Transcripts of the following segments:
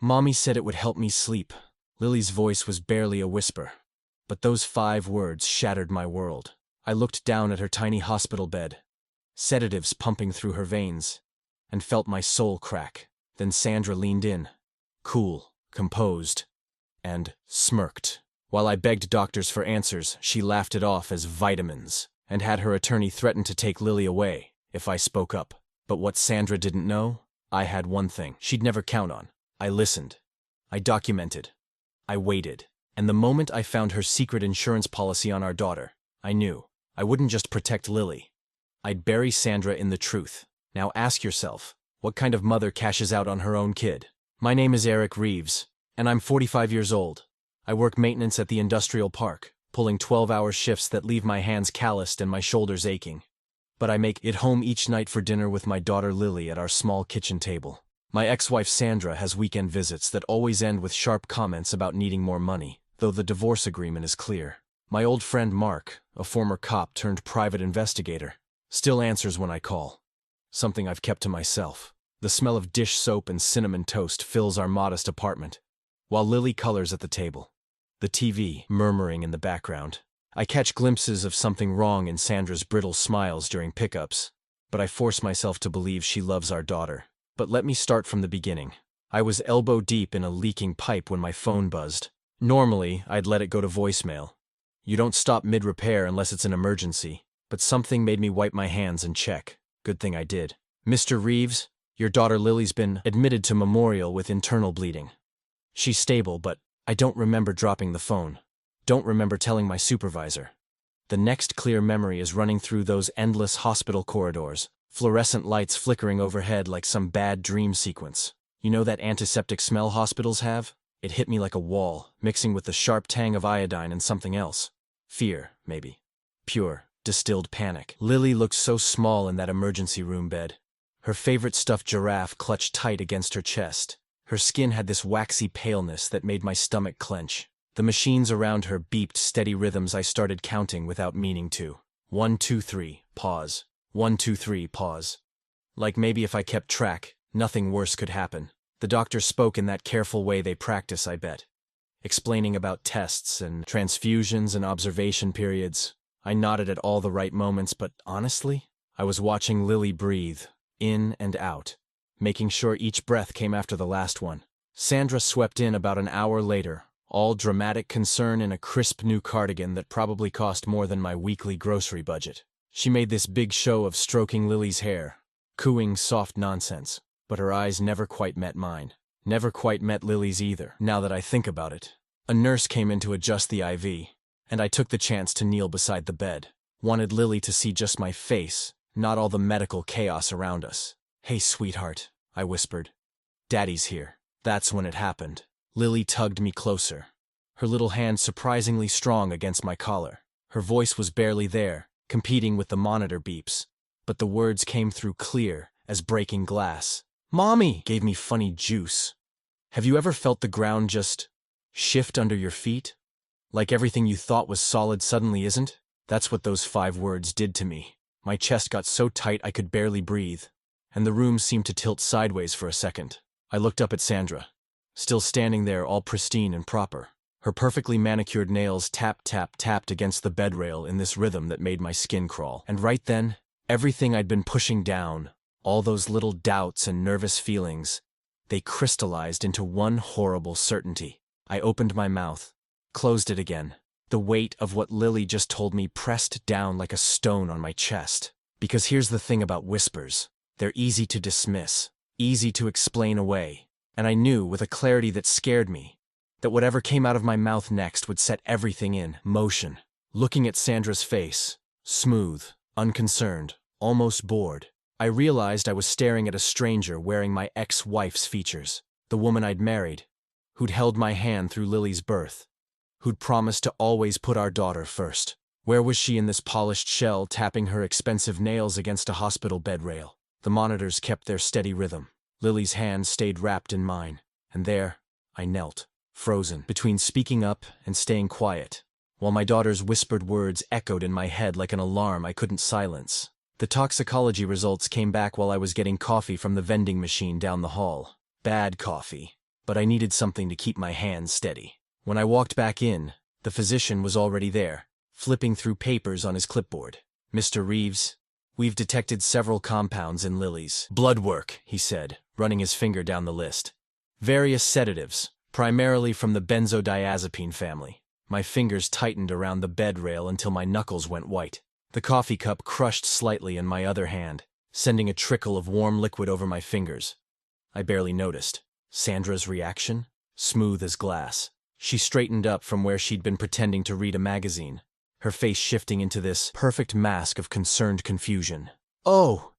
Mommy said it would help me sleep. Lily's voice was barely a whisper. But those 5 words shattered my world. I looked down at her tiny hospital bed, sedatives pumping through her veins, and felt my soul crack. Then Sandra leaned in, cool, composed, and smirked. While I begged doctors for answers, she laughed it off as vitamins, and had her attorney threaten to take Lily away if I spoke up. But what Sandra didn't know, I had one thing she'd never count on. I listened. I documented. I waited. And the moment I found her secret insurance policy on our daughter, I knew I wouldn't just protect Lily. I'd bury Sandra in the truth. Now ask yourself, what kind of mother cashes out on her own kid? My name is Eric Reeves, and I'm 45 years old. I work maintenance at the industrial park, pulling 12-hour shifts that leave my hands calloused and my shoulders aching. But I make it home each night for dinner with my daughter Lily at our small kitchen table. My ex-wife Sandra has weekend visits that always end with sharp comments about needing more money, though the divorce agreement is clear. My old friend Mark, a former cop turned private investigator, still answers when I call. Something I've kept to myself. The smell of dish soap and cinnamon toast fills our modest apartment, while Lily colors at the table, the TV murmuring in the background. I catch glimpses of something wrong in Sandra's brittle smiles during pickups, but I force myself to believe she loves our daughter. But let me start from the beginning. I was elbow deep in a leaking pipe when my phone buzzed. Normally, I'd let it go to voicemail. You don't stop mid-repair unless it's an emergency, but something made me wipe my hands and check. Good thing I did. Mr. Reeves, your daughter Lily's been admitted to Memorial with internal bleeding. She's stable, but I don't remember dropping the phone. Don't remember telling my supervisor. The next clear memory is running through those endless hospital corridors, fluorescent lights flickering overhead like some bad dream sequence. You know that antiseptic smell hospitals have? It hit me like a wall, mixing with the sharp tang of iodine and something else. Fear, maybe. Pure, distilled panic. Lily looked so small in that emergency room bed. Her favorite stuffed giraffe clutched tight against her chest. Her skin had this waxy paleness that made my stomach clench. The machines around her beeped steady rhythms I started counting without meaning to. 1, 2, 3, pause. 1, 2, 3, pause. Like maybe if I kept track, nothing worse could happen. The doctor spoke in that careful way they practice, I bet, explaining about tests and transfusions and observation periods. I nodded at all the right moments, but honestly, I was watching Lily breathe, in and out, making sure each breath came after the last one. Sandra swept in about an hour later, all dramatic concern in a crisp new cardigan that probably cost more than my weekly grocery budget. She made this big show of stroking Lily's hair, cooing soft nonsense, but her eyes never quite met mine. Never quite met Lily's either, now that I think about it. A nurse came in to adjust the IV, and I took the chance to kneel beside the bed. Wanted Lily to see just my face, not all the medical chaos around us. "Hey, sweetheart," I whispered. "Daddy's here." That's when it happened. Lily tugged me closer, her little hand surprisingly strong against my collar. Her voice was barely there, competing with the monitor beeps, but the words came through clear as breaking glass. "Mommy!" Gave me funny juice. Have you ever felt the ground just shift under your feet? Like everything you thought was solid suddenly isn't? That's what those 5 words did to me. My chest got so tight I could barely breathe, and the room seemed to tilt sideways for a second. I looked up at Sandra, still standing there all pristine and proper. Her perfectly manicured nails tapped against the bed rail in this rhythm that made my skin crawl. And right then, everything I'd been pushing down, all those little doubts and nervous feelings, they crystallized into one horrible certainty. I opened my mouth, closed it again. The weight of what Lily just told me pressed down like a stone on my chest. Because here's the thing about whispers. They're easy to dismiss, easy to explain away. And I knew, with a clarity that scared me, that whatever came out of my mouth next would set everything in motion. Looking at Sandra's face, smooth, unconcerned, almost bored, I realized I was staring at a stranger wearing my ex-wife's features, the woman I'd married, who'd held my hand through Lily's birth, who'd promised to always put our daughter first. Where was she in this polished shell, tapping her expensive nails against a hospital bed rail? The monitors kept their steady rhythm. Lily's hand stayed wrapped in mine, and there, I knelt, frozen, between speaking up and staying quiet, while my daughter's whispered words echoed in my head like an alarm I couldn't silence. The toxicology results came back while I was getting coffee from the vending machine down the hall. Bad coffee. but I needed something to keep my hands steady. When I walked back in, the physician was already there, flipping through papers on his clipboard. "Mr. Reeves, we've detected several compounds in Lily's blood work," he said, running his finger down the list. "Various sedatives, primarily from the benzodiazepine family." My fingers tightened around the bed rail until my knuckles went white. The coffee cup crushed slightly in my other hand, sending a trickle of warm liquid over my fingers. I barely noticed. Sandra's reaction? Smooth as glass. She straightened up from where she'd been pretending to read a magazine, her face shifting into this perfect mask of concerned confusion. "Oh!"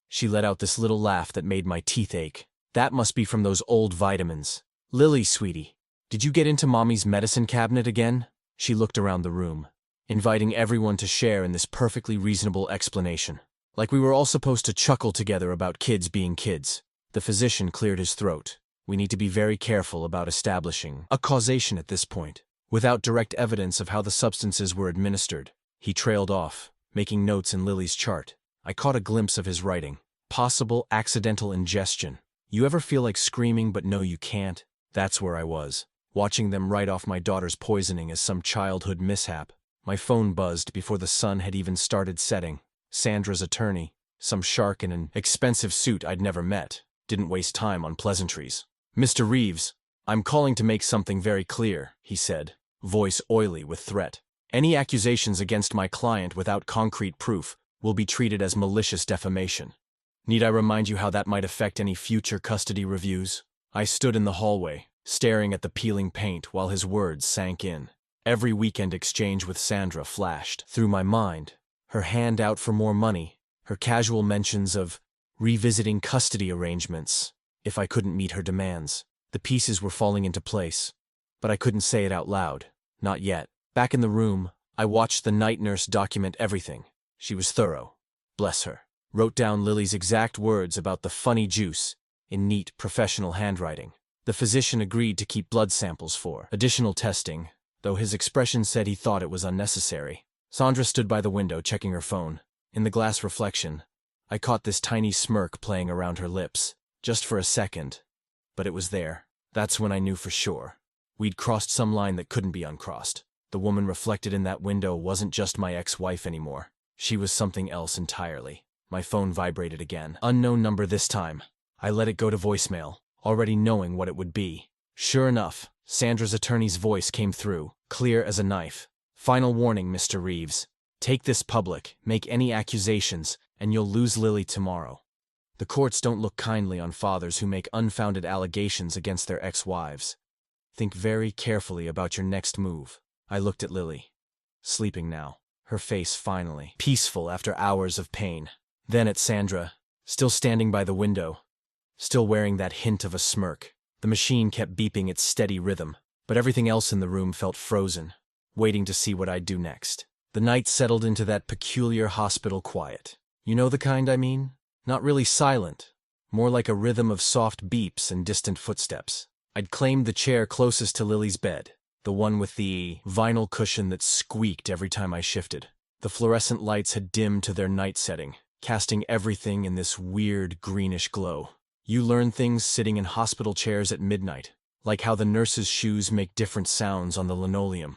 She let out this little laugh that made my teeth ache. "That must be from those old vitamins. Lily, sweetie, did you get into Mommy's medicine cabinet again?" She looked around the room, inviting everyone to share in this perfectly reasonable explanation. Like we were all supposed to chuckle together about kids being kids. The physician cleared his throat. "We need to be very careful about establishing a causation at this point, without direct evidence of how the substances were administered." He trailed off, making notes in Lily's chart. I caught a glimpse of his writing. "Possible accidental ingestion. You ever feel like screaming but know you can't?" That's where I was, watching them write off my daughter's poisoning as some childhood mishap. My phone buzzed before the sun had even started setting. Sandra's attorney, some shark in an expensive suit I'd never met, didn't waste time on pleasantries. "Mr. Reeves, I'm calling to make something very clear," he said, voice oily with threat. "Any accusations against my client without concrete proof will be treated as malicious defamation. Need I remind you how that might affect any future custody reviews?" I stood in the hallway, staring at the peeling paint while his words sank in. Every weekend exchange with Sandra flashed through my mind. Her hand out for more money, her casual mentions of revisiting custody arrangements if I couldn't meet her demands. The pieces were falling into place, but I couldn't say it out loud. Not yet. Back in the room, I watched the night nurse document everything. She was thorough. Bless her. Wrote down Lily's exact words about the funny juice in neat, professional handwriting. The physician agreed to keep blood samples for additional testing, though his expression said he thought it was unnecessary. Sandra stood by the window checking her phone. In the glass reflection, I caught this tiny smirk playing around her lips. Just for a second, but it was there. That's when I knew for sure. We'd crossed some line that couldn't be uncrossed. The woman reflected in that window wasn't just my ex-wife anymore. She was something else entirely. My phone vibrated again. Unknown number this time. I let it go to voicemail, already knowing what it would be. Sure enough, Sandra's attorney's voice came through, clear as a knife. "Final warning, Mr. Reeves. Take this public, make any accusations, and you'll lose Lily tomorrow. The courts don't look kindly on fathers who make unfounded allegations against their ex-wives. Think very carefully about your next move." I looked at Lily. Sleeping now, her face finally peaceful after hours of pain. Then at Sandra, still standing by the window, still wearing that hint of a smirk. The machine kept beeping its steady rhythm, but everything else in the room felt frozen, waiting to see what I'd do next. The night settled into that peculiar hospital quiet. You know the kind I mean? Not really silent, more like a rhythm of soft beeps and distant footsteps. I'd claimed the chair closest to Lily's bed, the one with the vinyl cushion that squeaked every time I shifted. The fluorescent lights had dimmed to their night setting, casting everything in this weird greenish glow. You learn things sitting in hospital chairs at midnight, like how the nurses' shoes make different sounds on the linoleum,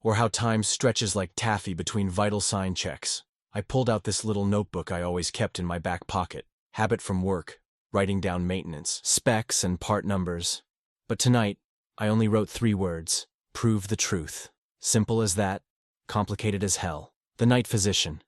or how time stretches like taffy between vital sign checks. I pulled out this little notebook I always kept in my back pocket, habit from work, writing down maintenance, specs, and part numbers. But tonight, I only wrote 3 words: prove the truth. Simple as that, complicated as hell. The night physician,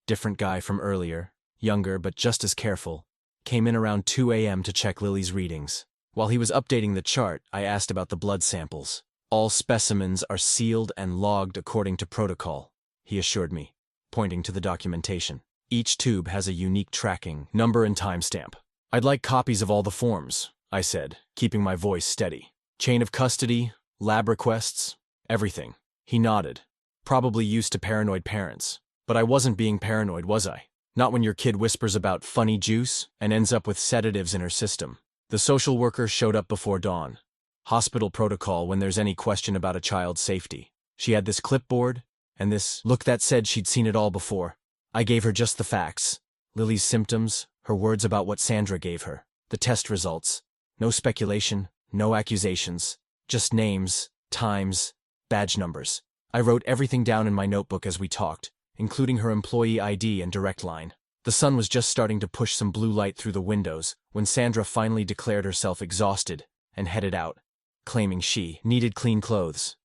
different guy from earlier, younger but just as careful, came in around 2 a.m. to check Lily's readings. While he was updating the chart, I asked about the blood samples. "All specimens are sealed and logged according to protocol," he assured me, pointing to the documentation. "Each tube has a unique tracking number and timestamp." "I'd like copies of all the forms," I said, keeping my voice steady. "Chain of custody, lab requests, everything." He nodded, probably used to paranoid parents. But I wasn't being paranoid, was I? Not when your kid whispers about funny juice and ends up with sedatives in her system. The social worker showed up before dawn. Hospital protocol when there's any question about a child's safety. She had this clipboard and this look that said she'd seen it all before. I gave her just the facts. Lily's symptoms, her words about what Sandra gave her, the test results. No speculation, No accusations. Just names, times, badge numbers. I wrote everything down in my notebook as we talked, including her employee ID and direct line. The sun was just starting to push some blue light through the windows when Sandra finally declared herself exhausted and headed out, claiming she needed clean clothes.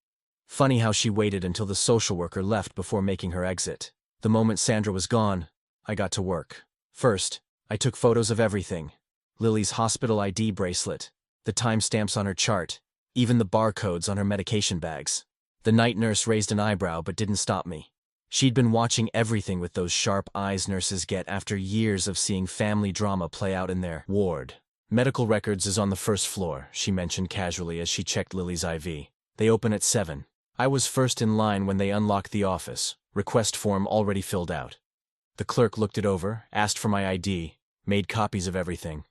Funny how she waited until the social worker left before making her exit. The moment Sandra was gone, I got to work. First, I took photos of everything. Lily's hospital ID bracelet, the timestamps on her chart, even the barcodes on her medication bags. The night nurse raised an eyebrow but didn't stop me. She'd been watching everything with those sharp eyes nurses get after years of seeing family drama play out in their ward. Medical records is on the first floor, she mentioned casually as she checked Lily's IV. They open at 7. I was first in line when they unlocked the office, request form already filled out. The clerk looked it over, asked for my ID, made copies of everything.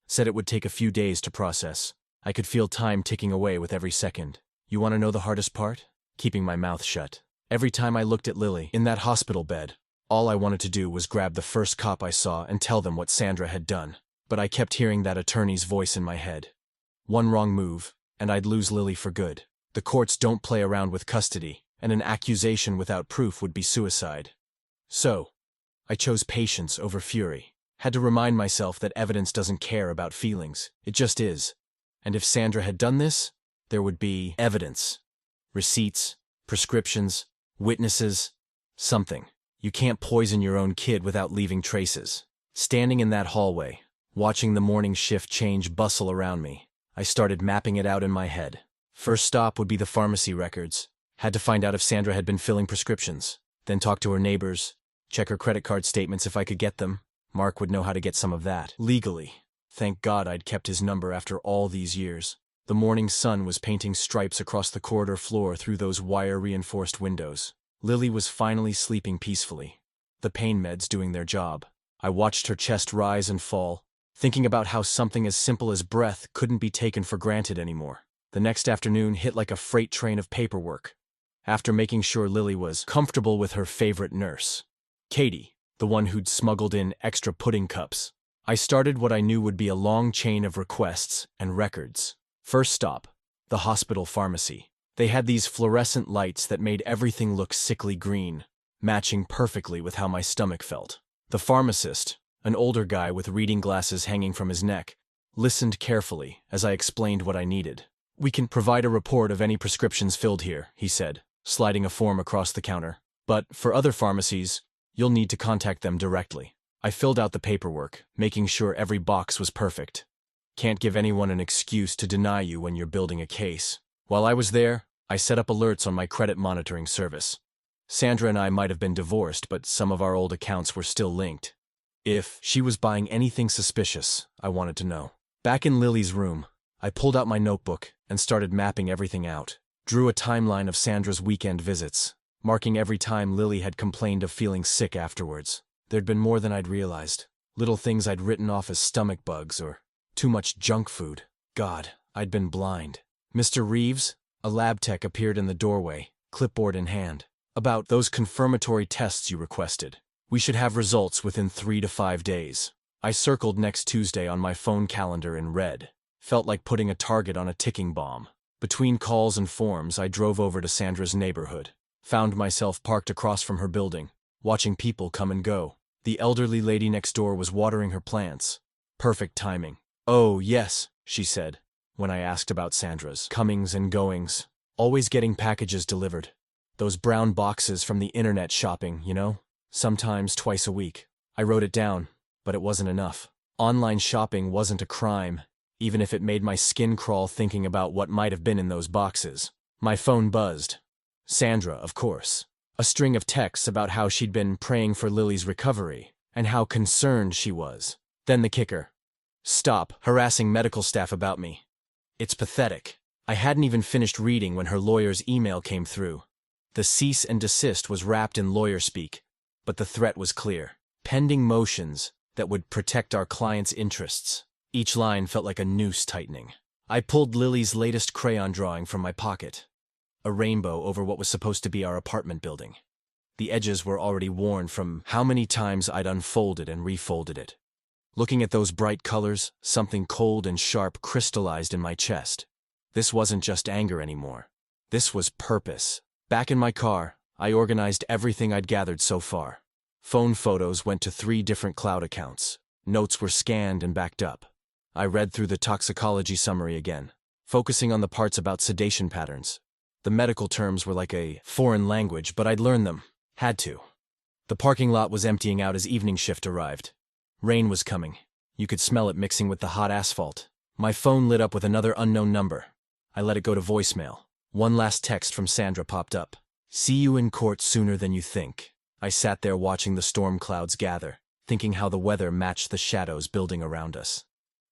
Said it would take a few days to process. I could feel time ticking away with every second. You want to know the hardest part? Keeping my mouth shut. Every time I looked at Lily, in that hospital bed, all I wanted to do was grab the first cop I saw and tell them what Sandra had done. But I kept hearing that attorney's voice in my head. One wrong move, and I'd lose Lily for good. The courts don't play around with custody, and an accusation without proof would be suicide. So, I chose patience over fury. Had to remind myself that evidence doesn't care about feelings. It just is. And if Sandra had done this, there would be evidence. Receipts, prescriptions, witnesses, something. You can't poison your own kid without leaving traces. Standing in that hallway, watching the morning shift change bustle around me, I started mapping it out in my head. First stop would be the pharmacy records. Had to find out if Sandra had been filling prescriptions. Then talk to her neighbors, check her credit card statements if I could get them. Mark would know how to get some of that. Legally. Thank God I'd kept his number after all these years. The morning sun was painting stripes across the corridor floor through those wire-reinforced windows. Lily was finally sleeping peacefully. The pain meds doing their job. I watched her chest rise and fall, thinking about how something as simple as breath couldn't be taken for granted anymore. The next afternoon hit like a freight train of paperwork. After making sure Lily was comfortable with her favorite nurse, Katie, the one who'd smuggled in extra pudding cups, I started what I knew would be a long chain of requests and records. First stop, the hospital pharmacy. They had these fluorescent lights that made everything look sickly green, matching perfectly with how my stomach felt. The pharmacist, an older guy with reading glasses hanging from his neck, listened carefully as I explained what I needed. We can provide a report of any prescriptions filled here, he said, sliding a form across the counter. But for other pharmacies, you'll need to contact them directly. I filled out the paperwork, making sure every box was perfect. Can't give anyone an excuse to deny you when you're building a case. While I was there, I set up alerts on my credit monitoring service. Sandra and I might have been divorced, but some of our old accounts were still linked. If she was buying anything suspicious, I wanted to know. Back in Lily's room, I pulled out my notebook and started mapping everything out. Drew a timeline of Sandra's weekend visits, marking every time Lily had complained of feeling sick afterwards. There'd been more than I'd realized. Little things I'd written off as stomach bugs or too much junk food. God, I'd been blind. Mr. Reeves, a lab tech, appeared in the doorway, clipboard in hand. About those confirmatory tests you requested. We should have results within 3 to 5 days. I circled next Tuesday on my phone calendar in red. Felt like putting a target on a ticking bomb. Between calls and forms, I drove over to Sandra's neighborhood. Found myself parked across from her building, watching people come and go. The elderly lady next door was watering her plants. Perfect timing. "Oh, yes," she said, when I asked about Sandra's comings and goings. Always getting packages delivered. Those brown boxes from the internet shopping, you know? Sometimes twice a week. I wrote it down, but it wasn't enough. Online shopping wasn't a crime, even if it made my skin crawl thinking about what might have been in those boxes. My phone buzzed. Sandra, of course. A string of texts about how she'd been praying for Lily's recovery, and how concerned she was. Then the kicker. "Stop harassing medical staff about me." It's pathetic. I hadn't even finished reading when her lawyer's email came through. The cease and desist was wrapped in lawyer speak, but the threat was clear. Pending motions that would protect our client's interests. Each line felt like a noose tightening. I pulled Lily's latest crayon drawing from my pocket. A rainbow over what was supposed to be our apartment building. The edges were already worn from how many times I'd unfolded and refolded it. Looking at those bright colors, something cold and sharp crystallized in my chest. This wasn't just anger anymore. This was purpose. Back in my car, I organized everything I'd gathered so far. Phone photos went to 3 different cloud accounts. Notes were scanned and backed up. I read through the toxicology summary again, focusing on the parts about sedation patterns. The medical terms were like a foreign language, but I'd learned them. Had to. The parking lot was emptying out as evening shift arrived. Rain was coming. You could smell it mixing with the hot asphalt. My phone lit up with another unknown number. I let it go to voicemail. One last text from Sandra popped up. "See you in court sooner than you think." I sat there watching the storm clouds gather, thinking how the weather matched the shadows building around us.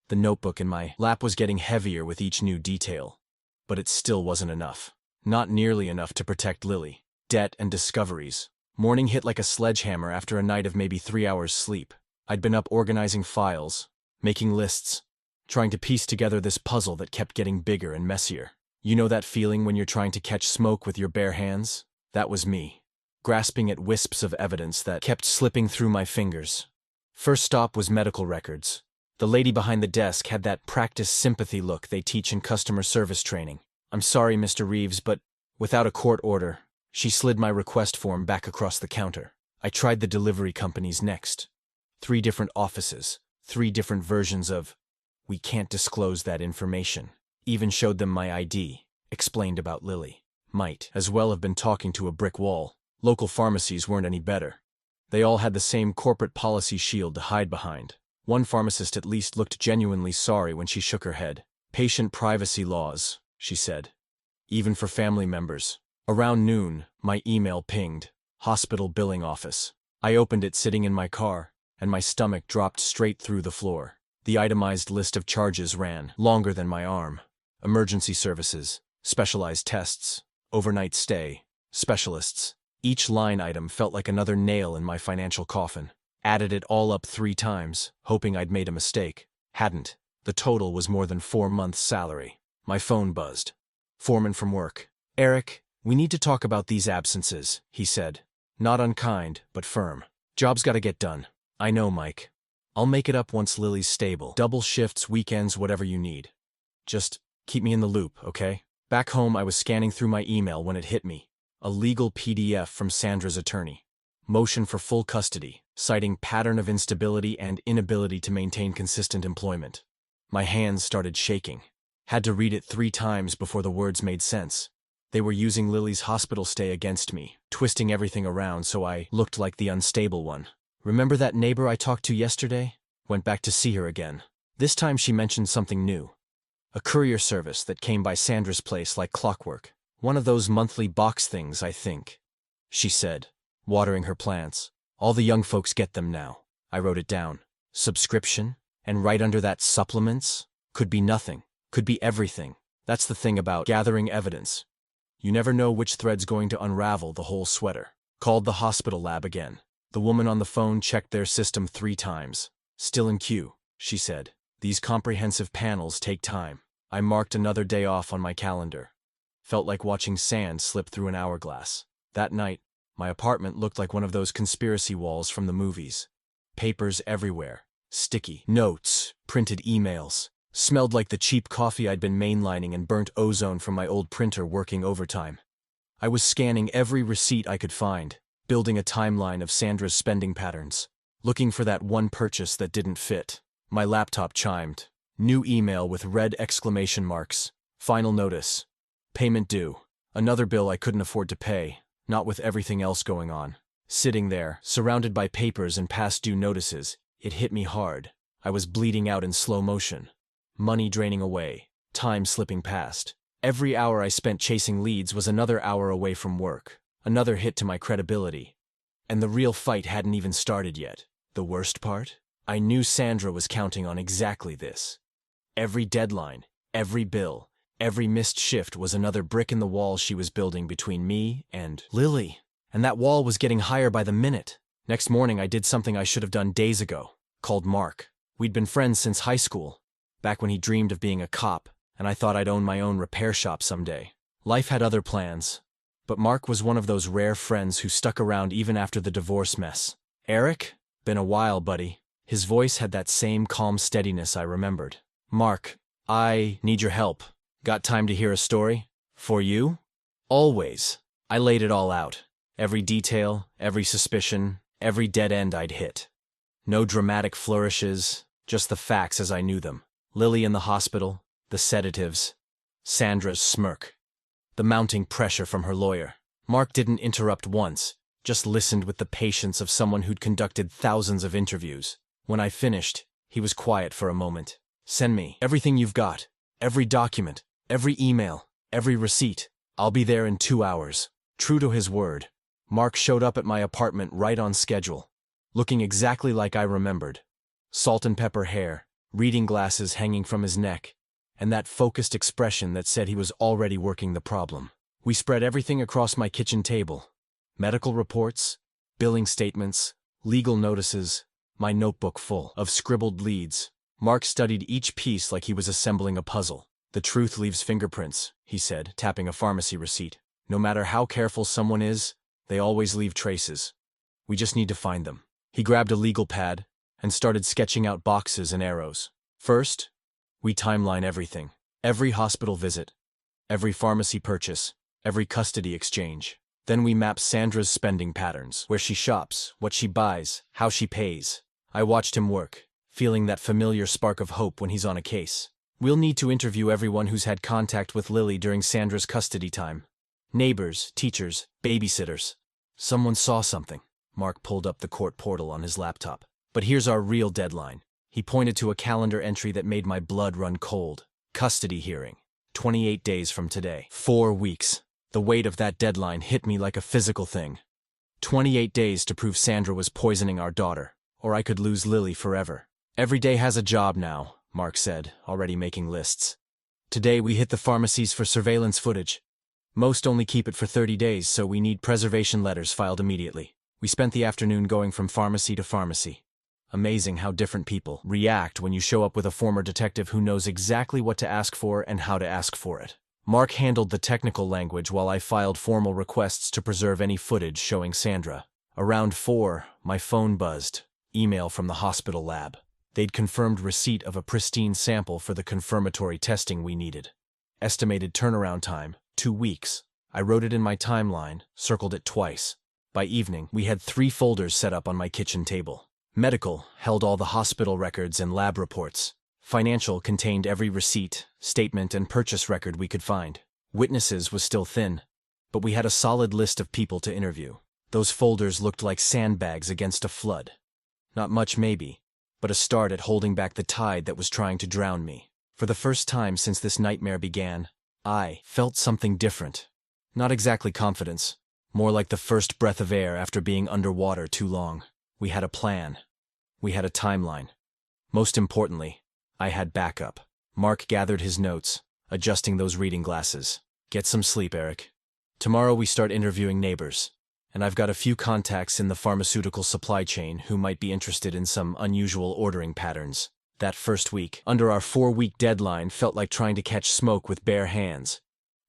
The notebook in my lap was getting heavier with each new detail. But it still wasn't enough. Not nearly enough to protect Lily. Debt and discoveries. Morning hit like a sledgehammer after a night of maybe 3 hours sleep. I'd been up organizing files, making lists, trying to piece together this puzzle that kept getting bigger and messier. You know that feeling when you're trying to catch smoke with your bare hands? That was me, grasping at wisps of evidence that kept slipping through my fingers. First stop was medical records. The lady behind the desk had that practice sympathy look they teach in customer service training. "I'm sorry, Mr. Reeves, but..." Without a court order, she slid my request form back across the counter. I tried the delivery companies next. 3 different offices, 3 different versions of, "We can't disclose that information." Even showed them my ID, explained about Lily. Might as well have been talking to a brick wall. Local pharmacies weren't any better. They all had the same corporate policy shield to hide behind. One pharmacist at least looked genuinely sorry when she shook her head. "Patient privacy laws," she said. "Even for family members." Around noon, my email pinged. Hospital billing office. I opened it sitting in my car, and my stomach dropped straight through the floor. The itemized list of charges ran longer than my arm. Emergency services, specialized tests, overnight stay, specialists. Each line item felt like another nail in my financial coffin. Added it all up 3 times, hoping I'd made a mistake. Hadn't. The total was more than 4 months' salary. My phone buzzed. Foreman from work. "Eric, we need to talk about these absences," he said. Not unkind, but firm. "Job's gotta get done." "I know, Mike. I'll make it up once Lily's stable. Double shifts, weekends, whatever you need. Just keep me in the loop, okay?" Back home, I was scanning through my email when it hit me. A legal PDF from Sandra's attorney. Motion for full custody, citing pattern of instability and inability to maintain consistent employment. My hands started shaking. Had to read it 3 times before the words made sense. They were using Lily's hospital stay against me, twisting everything around so I looked like the unstable one. "Remember that neighbor I talked to yesterday?" Went back to see her again. This time she mentioned something new. A courier service that came by Sandra's place like clockwork. "One of those monthly box things, I think," she said, watering her plants. "All the young folks get them now." I wrote it down. Subscription? And right under that, supplements? Could be nothing. Could be everything. That's the thing about gathering evidence. You never know which thread's going to unravel the whole sweater. Called the hospital lab again. The woman on the phone checked their system 3 times. "Still in queue," she said. "These comprehensive panels take time." I marked another day off on my calendar. Felt like watching sand slip through an hourglass. That night, my apartment looked like one of those conspiracy walls from the movies. Papers everywhere. Sticky notes, printed emails. Smelled like the cheap coffee I'd been mainlining and burnt ozone from my old printer working overtime. I was scanning every receipt I could find, building a timeline of Sandra's spending patterns, looking for that one purchase that didn't fit. My laptop chimed. New email with red exclamation marks. Final notice. Payment due. Another bill I couldn't afford to pay, not with everything else going on. Sitting there, surrounded by papers and past due notices, it hit me hard. I was bleeding out in slow motion. Money draining away. Time slipping past. Every hour I spent chasing leads was another hour away from work. Another hit to my credibility. And the real fight hadn't even started yet. The worst part? I knew Sandra was counting on exactly this. Every deadline, every bill, every missed shift was another brick in the wall she was building between me and Lily. And that wall was getting higher by the minute. Next morning I did something I should have done days ago. Called Mark. We'd been friends since high school, back when he dreamed of being a cop, and I thought I'd own my own repair shop someday. Life had other plans. But Mark was one of those rare friends who stuck around even after the divorce mess. "Eric? Been a while, buddy." His voice had that same calm steadiness I remembered. "Mark, I need your help. Got time to hear a story? For you?" "Always." I laid it all out. Every detail, every suspicion, every dead end I'd hit. No dramatic flourishes, just the facts as I knew them. Lily in the hospital, the sedatives, Sandra's smirk, the mounting pressure from her lawyer. Mark didn't interrupt once, just listened with the patience of someone who'd conducted thousands of interviews. When I finished, he was quiet for a moment. "Send me everything you've got, every document, every email, every receipt. I'll be there in 2 hours." True to his word, Mark showed up at my apartment right on schedule, looking exactly like I remembered. Salt and pepper hair, reading glasses hanging from his neck, and that focused expression that said he was already working the problem. We spread everything across my kitchen table. Medical reports, billing statements, legal notices, my notebook full of scribbled leads. Mark studied each piece like he was assembling a puzzle. "The truth leaves fingerprints," he said, tapping a pharmacy receipt. "No matter how careful someone is, they always leave traces. We just need to find them." He grabbed a legal pad and started sketching out boxes and arrows. "First, we timeline everything. Every hospital visit, every pharmacy purchase, every custody exchange. Then we map Sandra's spending patterns, where she shops, what she buys, how she pays." I watched him work, feeling that familiar spark of hope when he's on a case. "We'll need to interview everyone who's had contact with Lily during Sandra's custody time. Neighbors, teachers, babysitters. Someone saw something." Mark pulled up the court portal on his laptop. "But here's our real deadline." He pointed to a calendar entry that made my blood run cold. "Custody hearing. 28 days from today. 4 weeks. The weight of that deadline hit me like a physical thing. 28 days to prove Sandra was poisoning our daughter, or I could lose Lily forever. "Every day has a job now," Mark said, already making lists. "Today we hit the pharmacies for surveillance footage. Most only keep it for 30 days, so we need preservation letters filed immediately." We spent the afternoon going from pharmacy to pharmacy. Amazing how different people react when you show up with a former detective who knows exactly what to ask for and how to ask for it. Mark handled the technical language while I filed formal requests to preserve any footage showing Sandra. Around 4, my phone buzzed. Email from the hospital lab. They'd confirmed receipt of a pristine sample for the confirmatory testing we needed. Estimated turnaround time, 2 weeks. I wrote it in my timeline, circled it twice. By evening, we had 3 folders set up on my kitchen table. Medical held all the hospital records and lab reports. Financial contained every receipt, statement, and purchase record we could find. Witnesses was still thin, but we had a solid list of people to interview. Those folders looked like sandbags against a flood. Not much maybe, but a start at holding back the tide that was trying to drown me. For the first time since this nightmare began, I felt something different. Not exactly confidence, more like the first breath of air after being underwater too long. We had a plan. We had a timeline. Most importantly, I had backup. Mark gathered his notes, adjusting those reading glasses. "Get some sleep, Eric. Tomorrow we start interviewing neighbors, and I've got a few contacts in the pharmaceutical supply chain who might be interested in some unusual ordering patterns." That first week, under our 4-week deadline, felt like trying to catch smoke with bare hands.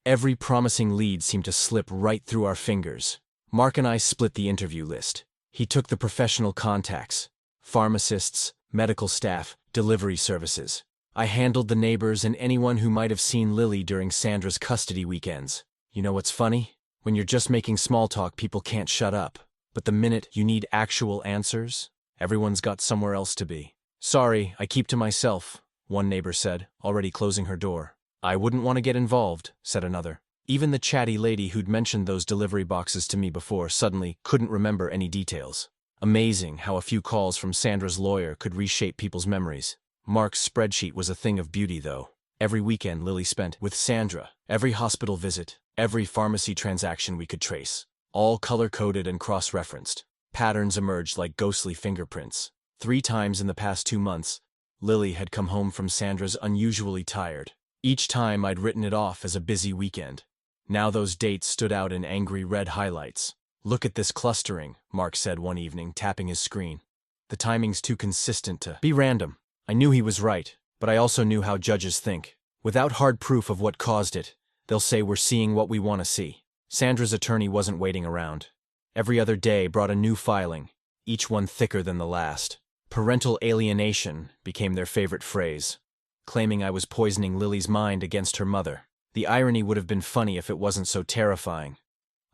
Every promising lead seemed to slip right through our fingers. Mark and I split the interview list. He took the professional contacts, pharmacists, medical staff, delivery services. I handled the neighbors and anyone who might have seen Lily during Sandra's custody weekends. You know what's funny? When you're just making small talk, people can't shut up. But the minute you need actual answers, everyone's got somewhere else to be. "Sorry, I keep to myself," one neighbor said, already closing her door. "I wouldn't want to get involved," said another. Even the chatty lady who'd mentioned those delivery boxes to me before suddenly couldn't remember any details. Amazing how a few calls from Sandra's lawyer could reshape people's memories. Mark's spreadsheet was a thing of beauty, though. Every weekend Lily spent with Sandra, every hospital visit, every pharmacy transaction we could trace, all color-coded and cross-referenced. Patterns emerged like ghostly fingerprints. 3 times in the past 2 months, Lily had come home from Sandra's unusually tired. Each time I'd written it off as a busy weekend. Now those dates stood out in angry red highlights. "Look at this clustering," Mark said one evening, tapping his screen. "The timing's too consistent to be random." I knew he was right, but I also knew how judges think. Without hard proof of what caused it, they'll say we're seeing what we want to see. Sandra's attorney wasn't waiting around. Every other day brought a new filing, each one thicker than the last. Parental alienation became their favorite phrase, claiming I was poisoning Lily's mind against her mother. The irony would have been funny if it wasn't so terrifying.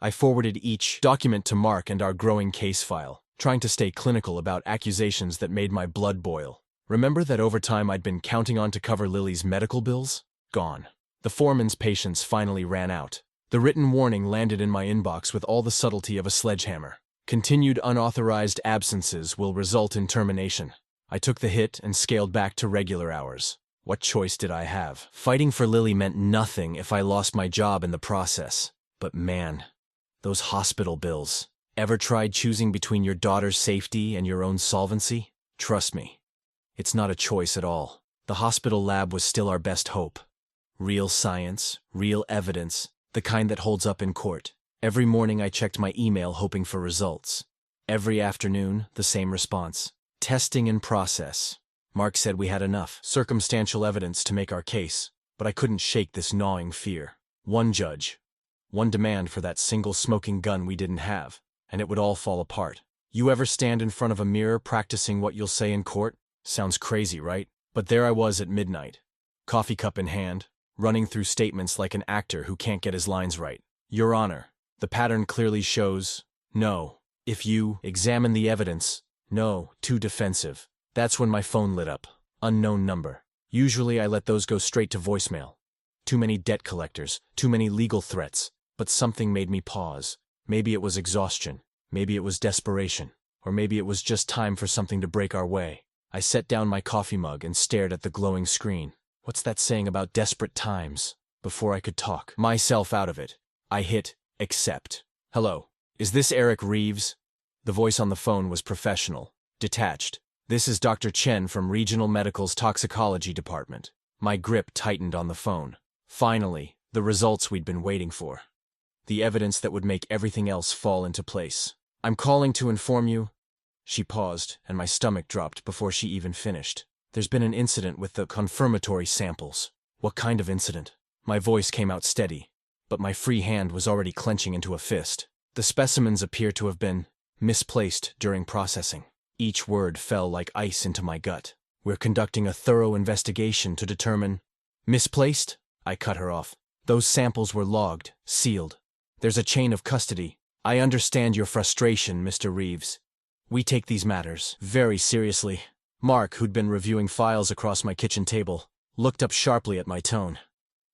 I forwarded each document to Mark and our growing case file, trying to stay clinical about accusations that made my blood boil. Remember that overtime I'd been counting on to cover Lily's medical bills? Gone. The foreman's patience finally ran out. The written warning landed in my inbox with all the subtlety of a sledgehammer. Continued unauthorized absences will result in termination. I took the hit and scaled back to regular hours. What choice did I have? Fighting for Lily meant nothing if I lost my job in the process. But man, those hospital bills. Ever tried choosing between your daughter's safety and your own solvency? Trust me, it's not a choice at all. The hospital lab was still our best hope. Real science, real evidence, the kind that holds up in court. Every morning I checked my email hoping for results. Every afternoon, the same response. Testing in process. Mark said we had enough circumstantial evidence to make our case, but I couldn't shake this gnawing fear. One judge, one demand for that single smoking gun we didn't have, and it would all fall apart. You ever stand in front of a mirror practicing what you'll say in court? Sounds crazy, right? But there I was at midnight, coffee cup in hand, running through statements like an actor who can't get his lines right. Your Honor, the pattern clearly shows, no. If you examine the evidence, no, too defensive. That's when my phone lit up. Unknown number. Usually I let those go straight to voicemail. Too many debt collectors, too many legal threats. But something made me pause. Maybe it was exhaustion. Maybe it was desperation. Or maybe it was just time for something to break our way. I set down my coffee mug and stared at the glowing screen. What's that saying about desperate times? Before I could talk myself out of it, I hit accept. Hello, is this Eric Reeves? The voice on the phone was professional, detached. This is Dr. Chen from Regional Medical's Toxicology Department. My grip tightened on the phone. Finally, the results we'd been waiting for. The evidence that would make everything else fall into place. I'm calling to inform you. She paused, and my stomach dropped before she even finished. There's been an incident with the confirmatory samples. What kind of incident? My voice came out steady, but my free hand was already clenching into a fist. The specimens appear to have been misplaced during processing. Each word fell like ice into my gut. We're conducting a thorough investigation to determine... Misplaced? I cut her off. Those samples were logged, sealed. There's a chain of custody. I understand your frustration, Mr. Reeves. We take these matters very seriously. Mark, who'd been reviewing files across my kitchen table, looked up sharply at my tone.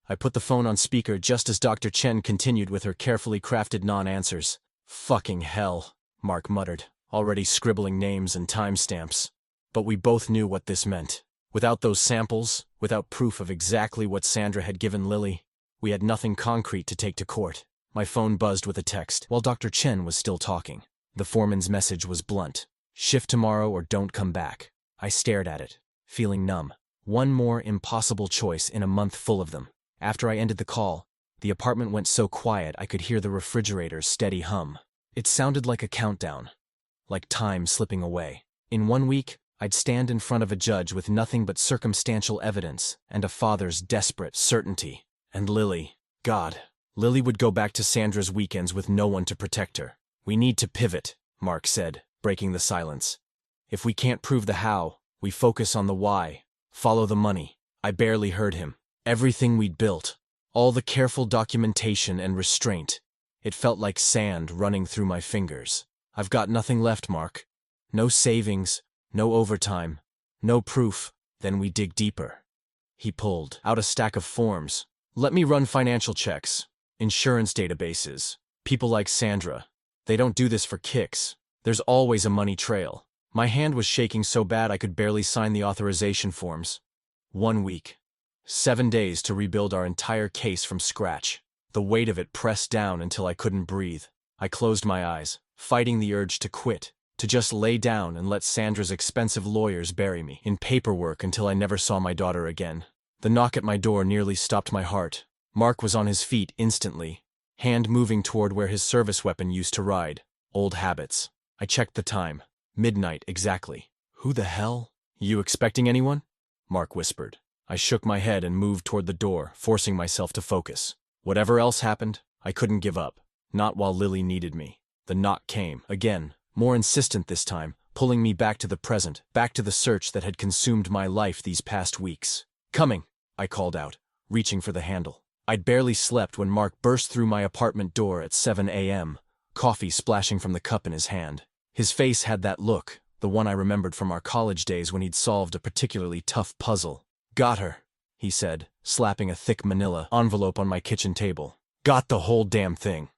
I put the phone on speaker just as Dr. Chen continued with her carefully crafted non-answers. Fucking hell, Mark muttered, already scribbling names and timestamps. But we both knew what this meant. Without those samples, without proof of exactly what Sandra had given Lily, we had nothing concrete to take to court. My phone buzzed with a text while Dr. Chen was still talking. The foreman's message was blunt. Shift tomorrow or don't come back. I stared at it, feeling numb. One more impossible choice in a month full of them. After I ended the call, the apartment went so quiet I could hear the refrigerator's steady hum. It sounded like a countdown, like time slipping away. In 1 week, I'd stand in front of a judge with nothing but circumstantial evidence and a father's desperate certainty. And Lily, God, Lily would go back to Sandra's weekends with no one to protect her. We need to pivot, Mark said, breaking the silence. If we can't prove the how, we focus on the why. Follow the money. I barely heard him. Everything we'd built, all the careful documentation and restraint, it felt like sand running through my fingers. I've got nothing left, Mark. No savings, no overtime, no proof. Then we dig deeper. He pulled out a stack of forms. Let me run financial checks, insurance databases. People like Sandra, they don't do this for kicks. There's always a money trail. My hand was shaking so bad I could barely sign the authorization forms. 1 week. 7 days to rebuild our entire case from scratch. The weight of it pressed down until I couldn't breathe. I closed my eyes, fighting the urge to quit, to just lay down and let Sandra's expensive lawyers bury me in paperwork until I never saw my daughter again. The knock at my door nearly stopped my heart. Mark was on his feet instantly, hand moving toward where his service weapon used to ride. Old habits. I checked the time. Midnight exactly. Who the hell? You expecting anyone? Mark whispered. I shook my head and moved toward the door, forcing myself to focus. Whatever else happened, I couldn't give up. Not while Lily needed me. The knock came, again, more insistent this time, pulling me back to the present, back to the search that had consumed my life these past weeks. "Coming," I called out, reaching for the handle. I'd barely slept when Mark burst through my apartment door at 7 a.m., coffee splashing from the cup in his hand. His face had that look, the one I remembered from our college days when he'd solved a particularly tough puzzle. "Got her," he said, slapping a thick manila envelope on my kitchen table. "Got the whole damn thing."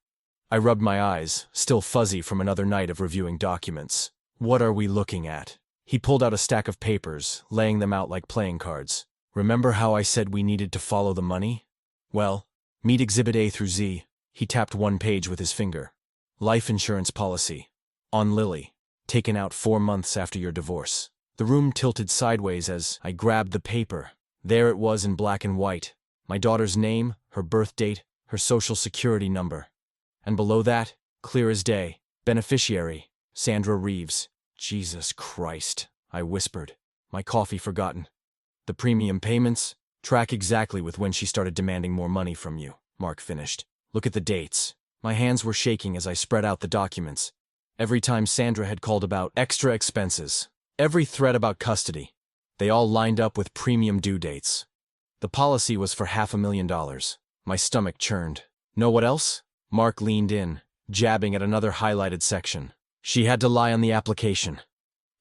I rubbed my eyes, still fuzzy from another night of reviewing documents. "What are we looking at?" He pulled out a stack of papers, laying them out like playing cards. "Remember how I said we needed to follow the money? Well, meet Exhibit A through Z." He tapped one page with his finger. "Life insurance policy. On Lily. Taken out 4 months after your divorce." The room tilted sideways as I grabbed the paper. There it was in black and white. My daughter's name, her birth date, her social security number. And below that, clear as day, beneficiary, Sandra Reeves. "Jesus Christ," I whispered, my coffee forgotten. "The premium payments track exactly with when she started demanding more money from you," Mark finished. "Look at the dates." My hands were shaking as I spread out the documents. Every time Sandra had called about extra expenses, every threat about custody, they all lined up with premium due dates. The policy was for $500,000. My stomach churned. "Know what else?" Mark leaned in, jabbing at another highlighted section. "She had to lie on the application.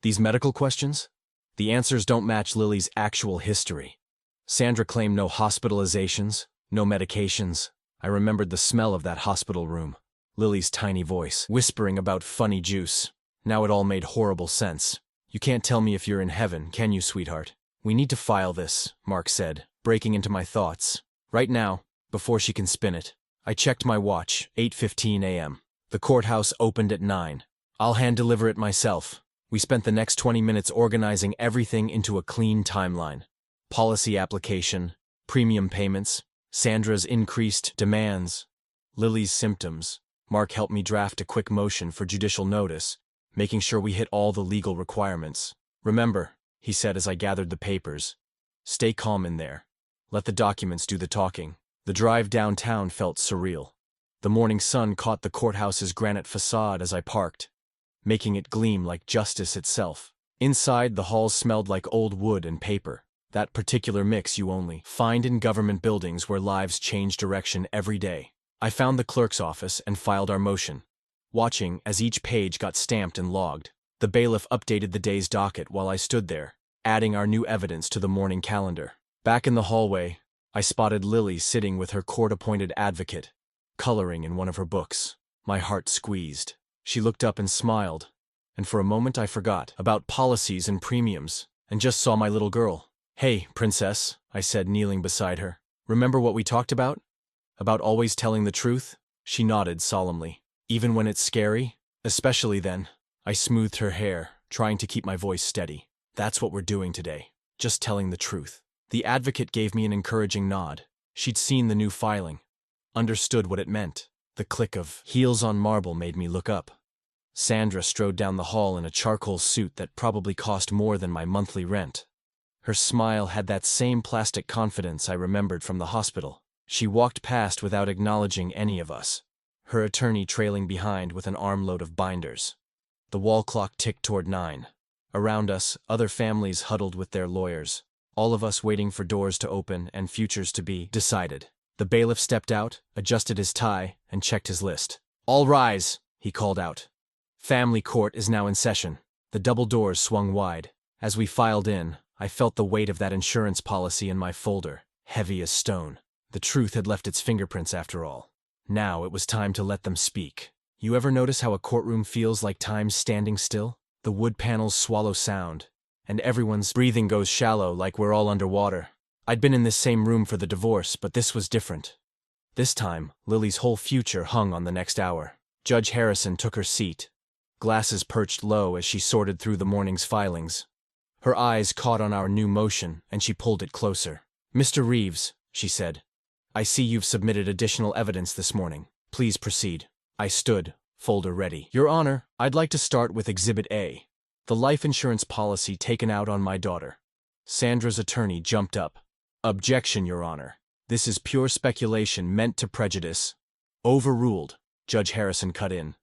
These medical questions? The answers don't match Lily's actual history. Sandra claimed no hospitalizations, no medications." I remembered the smell of that hospital room, Lily's tiny voice, whispering about funny juice. Now it all made horrible sense. "You can't tell me if you're in heaven, can you, sweetheart?" "We need to file this," Mark said, breaking into my thoughts. "Right now, before she can spin it." I checked my watch, 8:15 a.m. The courthouse opened at 9. "I'll hand-deliver it myself." We spent the next 20 minutes organizing everything into a clean timeline. Policy application, premium payments, Sandra's increased demands, Lily's symptoms. Mark helped me draft a quick motion for judicial notice, making sure we hit all the legal requirements. "Remember," he said as I gathered the papers, "stay calm in there. Let the documents do the talking." The drive downtown felt surreal. The morning sun caught the courthouse's granite facade as I parked, making it gleam like justice itself. Inside, the halls smelled like old wood and paper, that particular mix you only find in government buildings where lives change direction every day. I found the clerk's office and filed our motion, watching as each page got stamped and logged. The bailiff updated the day's docket while I stood there, adding our new evidence to the morning calendar. Back in the hallway, I spotted Lily sitting with her court-appointed advocate, coloring in one of her books. My heart squeezed. She looked up and smiled, and for a moment I forgot about policies and premiums, and just saw my little girl. "Hey, princess," I said, kneeling beside her. "Remember what we talked about? About always telling the truth?" She nodded solemnly. "Even when it's scary? Especially then." I smoothed her hair, trying to keep my voice steady. "That's what we're doing today. Just telling the truth." The advocate gave me an encouraging nod. She'd seen the new filing, understood what it meant. The click of heels on marble made me look up. Sandra strode down the hall in a charcoal suit that probably cost more than my monthly rent. Her smile had that same plastic confidence I remembered from the hospital. She walked past without acknowledging any of us, her attorney trailing behind with an armload of binders. The wall clock ticked toward 9. Around us, other families huddled with their lawyers, all of us waiting for doors to open and futures to be decided. The bailiff stepped out, adjusted his tie, and checked his list. "All rise," he called out. "Family court is now in session." The double doors swung wide. As we filed in, I felt the weight of that insurance policy in my folder, heavy as stone. The truth had left its fingerprints after all. Now it was time to let them speak. You ever notice how a courtroom feels like time's standing still? The wood panels swallow sound, and everyone's breathing goes shallow like we're all underwater. I'd been in this same room for the divorce, but this was different. This time, Lily's whole future hung on the next hour. Judge Harrison took her seat, glasses perched low as she sorted through the morning's filings. Her eyes caught on our new motion, and she pulled it closer. "Mr. Reeves," she said, "I see you've submitted additional evidence this morning. Please proceed." I stood, folder ready. "Your Honor, I'd like to start with Exhibit A, the life insurance policy taken out on my daughter." Sandra's attorney jumped up. "Objection, Your Honor. This is pure speculation meant to prejudice." "Overruled," Judge Harrison cut in.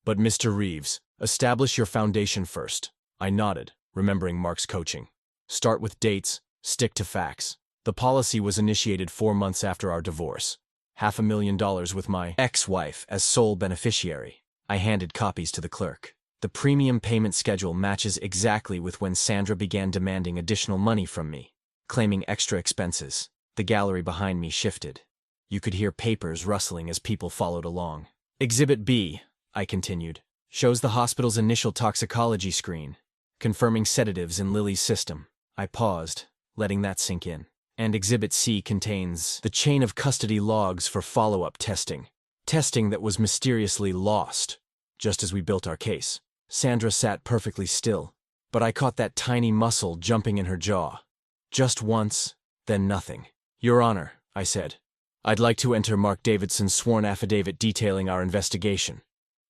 "But Mr. Reeves, establish your foundation first. I nodded, remembering Mark's coaching. Start with dates, stick to facts. The policy was initiated 4 months after our divorce. $500,000 with my ex-wife as sole beneficiary. I handed copies to the clerk. The premium payment schedule matches exactly with when Sandra began demanding additional money from me, claiming extra expenses. The gallery behind me shifted. You could hear papers rustling as people followed along. Exhibit B, I continued, shows the hospital's initial toxicology screen, confirming sedatives in Lily's system. I paused, letting that sink in. And Exhibit C contains the chain of custody logs for follow-up testing. Testing that was mysteriously lost, just as we built our case. Sandra sat perfectly still, but I caught that tiny muscle jumping in her jaw. Just once, then nothing. Your Honor, I said, I'd like to enter Mark Davidson's sworn affidavit detailing our investigation.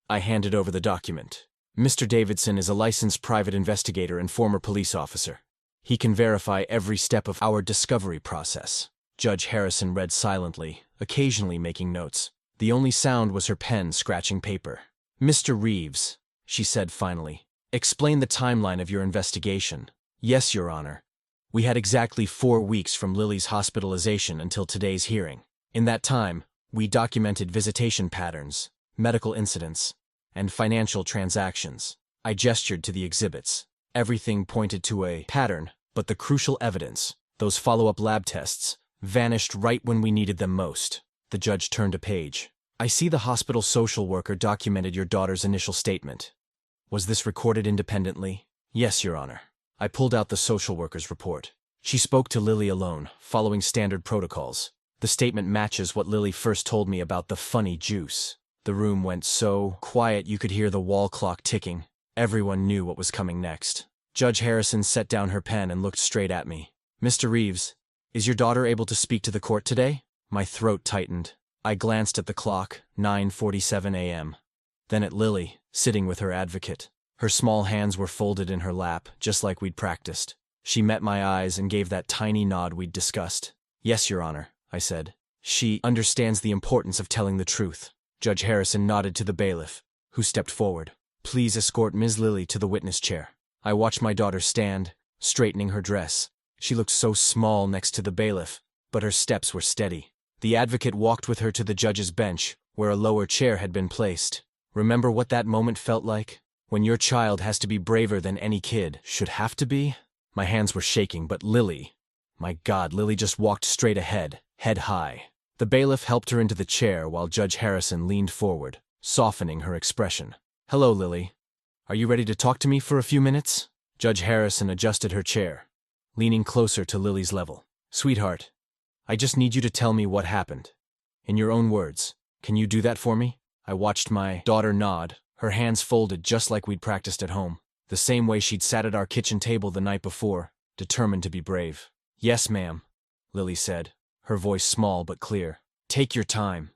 I handed over the document. Mr. Davidson is a licensed private investigator and former police officer. He can verify every step of our discovery process. Judge Harrison read silently, occasionally making notes. The only sound was her pen scratching paper. Mr. Reeves, she said finally, explain the timeline of your investigation. Yes, Your Honor. We had exactly 4 weeks from Lily's hospitalization until today's hearing. In that time, we documented visitation patterns, medical incidents, and financial transactions. I gestured to the exhibits. Everything pointed to a pattern, but the crucial evidence, those follow-up lab tests, vanished right when we needed them most. The judge turned a page. I see the hospital social worker documented your daughter's initial statement. Was this recorded independently? Yes, Your Honor. I pulled out the social worker's report. She spoke to Lily alone, following standard protocols. The statement matches what Lily first told me about the funny juice. The room went so quiet you could hear the wall clock ticking. Everyone knew what was coming next. Judge Harrison set down her pen and looked straight at me. Mr. Reeves, is your daughter able to speak to the court today? My throat tightened. I glanced at the clock, 9:47 a.m. Then at Lily, sitting with her advocate. Her small hands were folded in her lap, just like we'd practiced. She met my eyes and gave that tiny nod we'd discussed. Yes, Your Honor, I said. She understands the importance of telling the truth. Judge Harrison nodded to the bailiff, who stepped forward. Please escort Ms. Lily to the witness chair. I watched my daughter stand, straightening her dress. She looked so small next to the bailiff, but her steps were steady. The advocate walked with her to the judge's bench, where a lower chair had been placed. Remember what that moment felt like? When your child has to be braver than any kid should have to be? My hands were shaking, but Lily... My God, Lily just walked straight ahead, head high. The bailiff helped her into the chair while Judge Harrison leaned forward, softening her expression. Hello, Lily. Are you ready to talk to me for a few minutes? Judge Harrison adjusted her chair, leaning closer to Lily's level. Sweetheart, I just need you to tell me what happened. In your own words, can you do that for me? I watched my daughter nod, her hands folded just like we'd practiced at home, the same way she'd sat at our kitchen table the night before, determined to be brave. Yes, ma'am, Lily said, her voice small but clear. Take your time,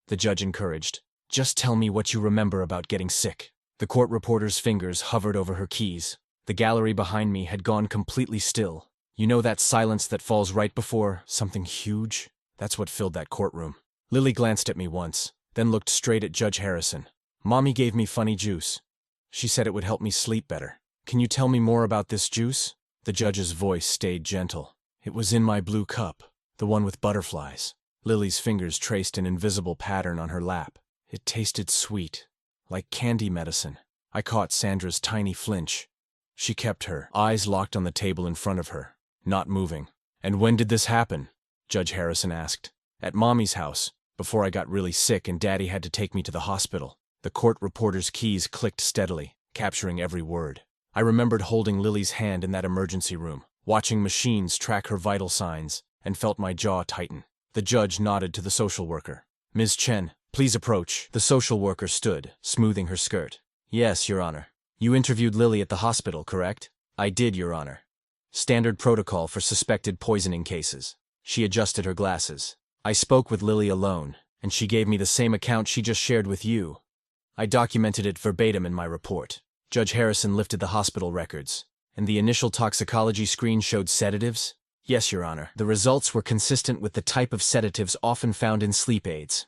the judge encouraged. Just tell me what you remember about getting sick. The court reporter's fingers hovered over her keys. The gallery behind me had gone completely still. You know that silence that falls right before something huge? That's what filled that courtroom. Lily glanced at me once, then looked straight at Judge Harrison. Mommy gave me funny juice. She said it would help me sleep better. Can you tell me more about this juice? The judge's voice stayed gentle. It was in my blue cup, the one with butterflies. Lily's fingers traced an invisible pattern on her lap. It tasted sweet, like candy medicine. I caught Sandra's tiny flinch. She kept her eyes locked on the table in front of her, not moving. And when did this happen? Judge Harrison asked. At Mommy's house, before I got really sick and Daddy had to take me to the hospital. The court reporter's keys clicked steadily, capturing every word. I remembered holding Lily's hand in that emergency room, watching machines track her vital signs, and felt my jaw tighten. The judge nodded to the social worker. Ms. Chen, please approach. The social worker stood, smoothing her skirt. Yes, Your Honor. You interviewed Lily at the hospital, correct? I did, Your Honor. Standard protocol for suspected poisoning cases. She adjusted her glasses. I spoke with Lily alone, and she gave me the same account she just shared with you. I documented it verbatim in my report. Judge Harrison lifted the hospital records, and the initial toxicology screen showed sedatives? Yes, Your Honor. The results were consistent with the type of sedatives often found in sleep aids.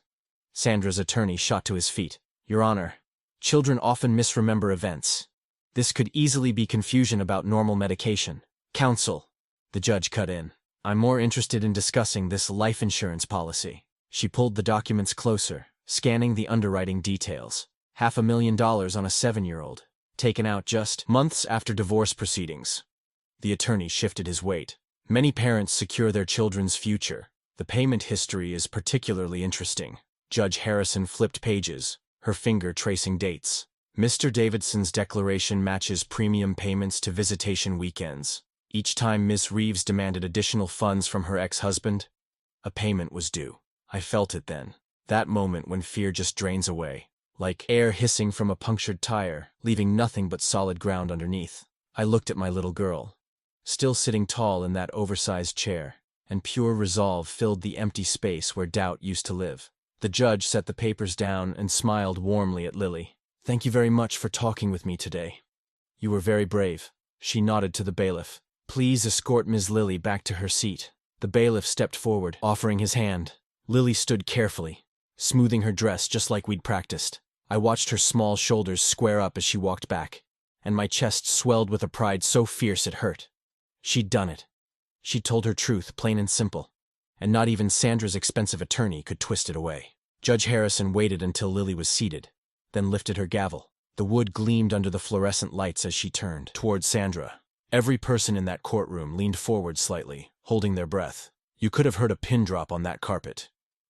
Sandra's attorney shot to his feet. Your Honor, children often misremember events. This could easily be confusion about normal medication. Counsel, the judge cut in. I'm more interested in discussing this life insurance policy. She pulled the documents closer, scanning the underwriting details. $500,000 on a 7-year-old, taken out just months after divorce proceedings. The attorney shifted his weight. Many parents secure their children's future. The payment history is particularly interesting. Judge Harrison flipped pages, her finger tracing dates. Mr. Davidson's declaration matches premium payments to visitation weekends. Each time Miss Reeves demanded additional funds from her ex-husband, a payment was due. I felt it then. That moment when fear just drains away, like air hissing from a punctured tire, leaving nothing but solid ground underneath. I looked at my little girl, still sitting tall in that oversized chair, and pure resolve filled the empty space where doubt used to live. The judge set the papers down and smiled warmly at Lily. Thank you very much for talking with me today. You were very brave. She nodded to the bailiff. Please escort Ms. Lily back to her seat. The bailiff stepped forward, offering his hand. Lily stood carefully, smoothing her dress just like we'd practiced. I watched her small shoulders square up as she walked back, and my chest swelled with a pride so fierce it hurt. She'd done it. She'd told her truth, plain and simple, and not even Sandra's expensive attorney could twist it away. Judge Harrison waited until Lily was seated, then lifted her gavel. The wood gleamed under the fluorescent lights as she turned toward Sandra. Every person in that courtroom leaned forward slightly, holding their breath. You could have heard a pin drop on that carpet.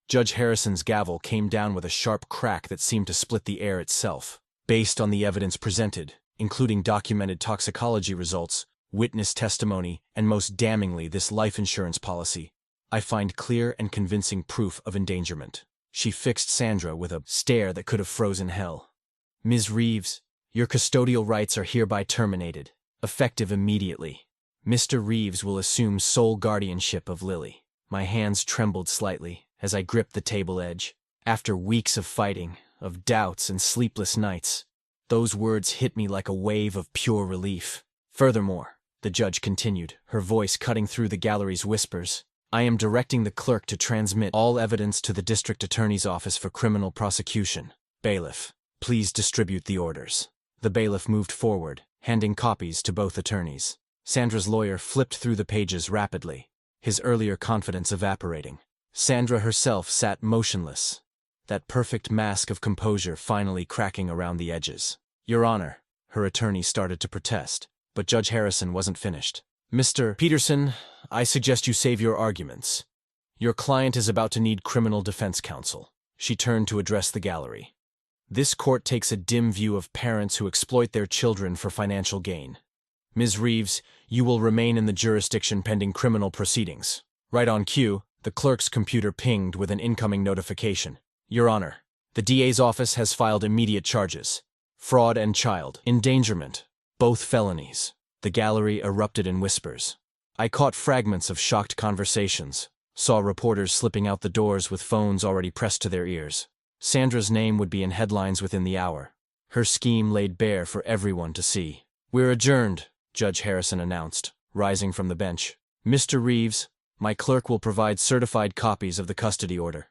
Judge Harrison's gavel came down with a sharp crack that seemed to split the air itself. Based on the evidence presented, including documented toxicology results, witness testimony, and most damningly this life insurance policy, I find clear and convincing proof of endangerment. She fixed Sandra with a stare that could have frozen hell. Ms. Reeves, your custodial rights are hereby terminated, effective immediately. Mr. Reeves will assume sole guardianship of Lily. My hands trembled slightly as I gripped the table edge. After weeks of fighting, of doubts and sleepless nights, those words hit me like a wave of pure relief. Furthermore, the judge continued, her voice cutting through the gallery's whispers, I am directing the clerk to transmit all evidence to the district attorney's office for criminal prosecution. Bailiff, please distribute the orders. The bailiff moved forward, handing copies to both attorneys. Sandra's lawyer flipped through the pages rapidly, his earlier confidence evaporating. Sandra herself sat motionless, that perfect mask of composure finally cracking around the edges. Your Honor, her attorney started to protest, but Judge Harrison wasn't finished. Mr. Peterson, I suggest you save your arguments. Your client is about to need criminal defense counsel. She turned to address the gallery. This court takes a dim view of parents who exploit their children for financial gain. Ms. Reeves, you will remain in the jurisdiction pending criminal proceedings. Right on cue, the clerk's computer pinged with an incoming notification. Your Honor, the DA's office has filed immediate charges. Fraud and child endangerment, both felonies. The gallery erupted in whispers. I caught fragments of shocked conversations, saw reporters slipping out the doors with phones already pressed to their ears. Sandra's name would be in headlines within the hour. Her scheme laid bare for everyone to see. We're adjourned, Judge Harrison announced, rising from the bench. Mr. Reeves, my clerk will provide certified copies of the custody order.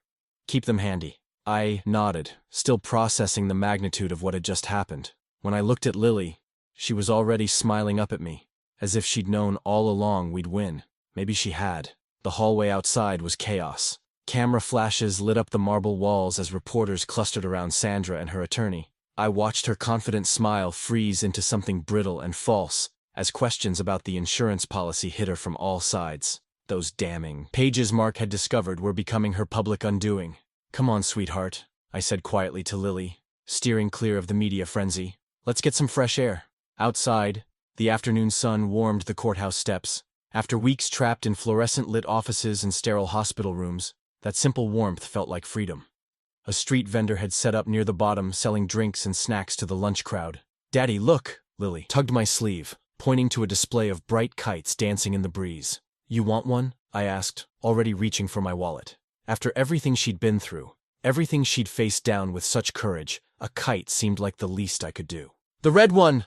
Keep them handy. I nodded, still processing the magnitude of what had just happened. When I looked at Lily, she was already smiling up at me, as if she'd known all along we'd win. Maybe she had. The hallway outside was chaos. Camera flashes lit up the marble walls as reporters clustered around Sandra and her attorney. I watched her confident smile freeze into something brittle and false as questions about the insurance policy hit her from all sides. Those damning pages Mark had discovered were becoming her public undoing. Come on, sweetheart, I said quietly to Lily, steering clear of the media frenzy. Let's get some fresh air. Outside, the afternoon sun warmed the courthouse steps. After weeks trapped in fluorescent-lit offices and sterile hospital rooms, that simple warmth felt like freedom. A street vendor had set up near the bottom, selling drinks and snacks to the lunch crowd. Daddy, look! Lily tugged my sleeve, pointing to a display of bright kites dancing in the breeze. You want one? I asked, already reaching for my wallet. After everything she'd been through, everything she'd faced down with such courage, a kite seemed like the least I could do. The red one!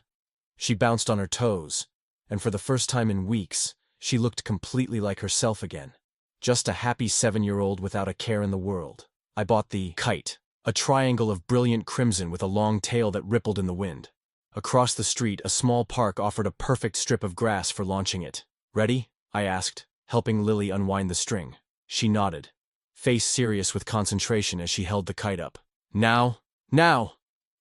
She bounced on her toes, and for the first time in weeks, she looked completely like herself again. Just a happy 7-year-old without a care in the world. I bought the kite, a triangle of brilliant crimson with a long tail that rippled in the wind. Across the street, a small park offered a perfect strip of grass for launching it. "Ready?" I asked, helping Lily unwind the string. She nodded, face serious with concentration as she held the kite up. "Now! Now!"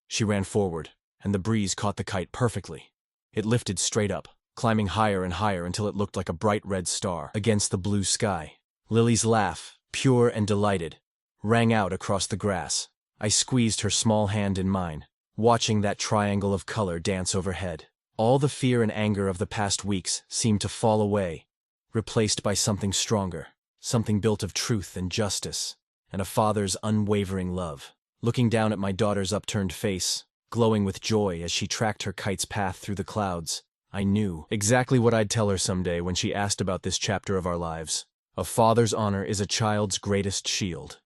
She ran forward, and the breeze caught the kite perfectly. It lifted straight up, climbing higher and higher until it looked like a bright red star against the blue sky. Lily's laugh, pure and delighted, rang out across the grass. I squeezed her small hand in mine, watching that triangle of color dance overhead. All the fear and anger of the past weeks seemed to fall away, replaced by something stronger, something built of truth and justice, and a father's unwavering love. Looking down at my daughter's upturned face, glowing with joy as she tracked her kite's path through the clouds, I knew exactly what I'd tell her someday when she asked about this chapter of our lives. A father's honor is a child's greatest shield.